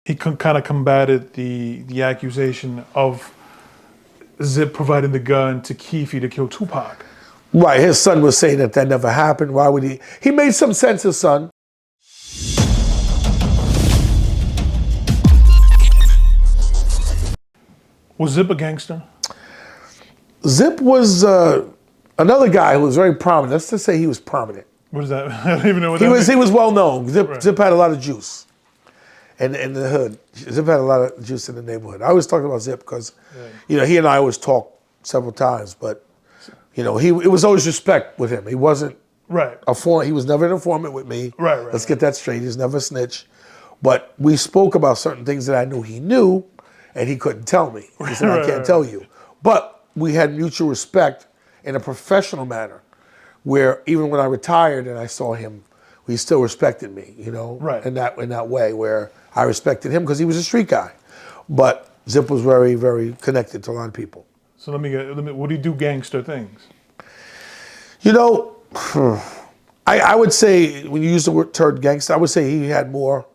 He kind of combated the accusation of Zip providing the gun to Keefe to kill Tupac. Right, his son was saying that that never happened. Why would he? He made some sense, his son. Was Zip a gangster? Zip was another guy who was very prominent. Let's just say he was prominent. What is that? I don't even know what He that was. means. He was well known. Zip, Right. Zip had a lot of juice, in the hood. Zip had a lot of juice in the neighborhood. I always talk about Zip because, you know, he and I always talked several times. But, you know, it was always respect with him. He wasn't Right. He was never an informant with me. Right. Let's get that straight. He was never a snitch. But we spoke about certain things that I knew he knew, and he couldn't tell me. He said, I can't tell you. But we had mutual respect in a professional manner, where even when I retired and I saw him, he still respected me, you know, in that way, where I respected him because he was a street guy. But Zip was very, very connected to a lot of people. So let me what do you do gangster things? You know, I would say, when you use the term gangster, I would say he had more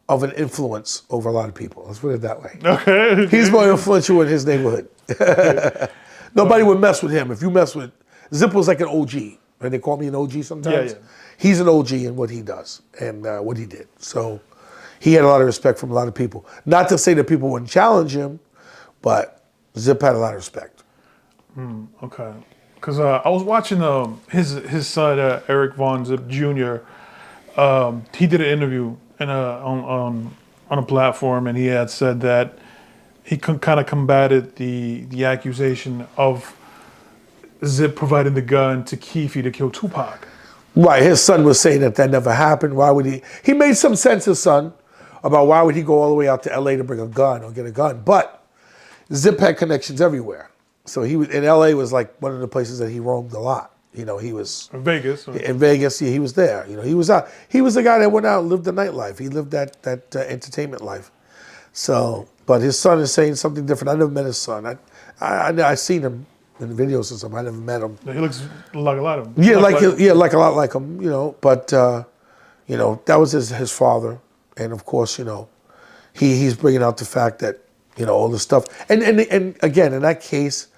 of an influence over a lot of people. Let's put it that way. Okay. He's more influential in his neighborhood. Nobody would mess with him. If you mess with, Zip was like an OG. Right? They call me an OG sometimes. Yeah. He's an OG in what he does and what he did. So he had a lot of respect from a lot of people. Not to say that people wouldn't challenge him, but Zip had a lot of respect. Okay. Because I was watching his son Eric Von Zip Jr. He did an interview on a platform, and he had said that he kind of combated the accusation of Zip providing the gun to Keefe to kill Tupac. Right, his son was saying that that never happened. Why would he? He made some sense, his son, about why would he go all the way out to LA to bring a gun or get a gun. But Zip had connections everywhere. So he was in LA, was like one of the places that he roamed a lot. You know, he was In Vegas. in Vegas. Yeah, he was there. You know, he was out. He was the guy that went out and lived the nightlife. He lived that entertainment life. So, but his son is saying something different. I never met his son. I seen him in videos and stuff. I never met him. He looks like a lot of him. Yeah, like a lot like him. You know, but you know, that was his father, and of course, you know, he's bringing out the fact that, you know, all this stuff. And again, in that case,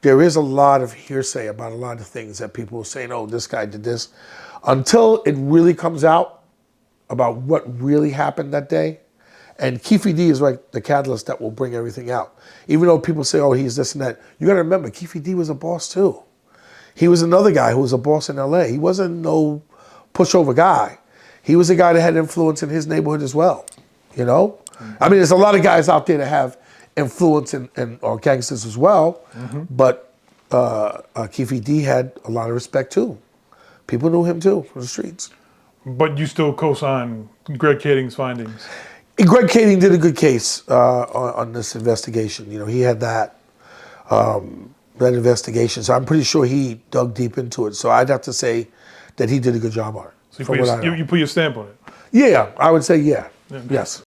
there is a lot of hearsay about a lot of things that people are saying, oh, this guy did this. Until it really comes out about what really happened that day. And Keefe D is like the catalyst that will bring everything out. Even though people say, oh, he's this and that. You gotta remember, Keefe D was a boss too. He was another guy who was a boss in LA. He wasn't no pushover guy. He was a guy that had influence in his neighborhood as well, you know? I mean, there's a lot of guys out there that have influence or gangsters as well, but Keefe D had a lot of respect too. People knew him too from the streets. But you still co-sign Greg Kading's findings. Greg Kading did a good case on this investigation. You know, he had that investigation, so I'm pretty sure he dug deep into it. So I'd have to say that he did a good job on it. So you put your stamp on it. Yeah, I would say yeah. Yes.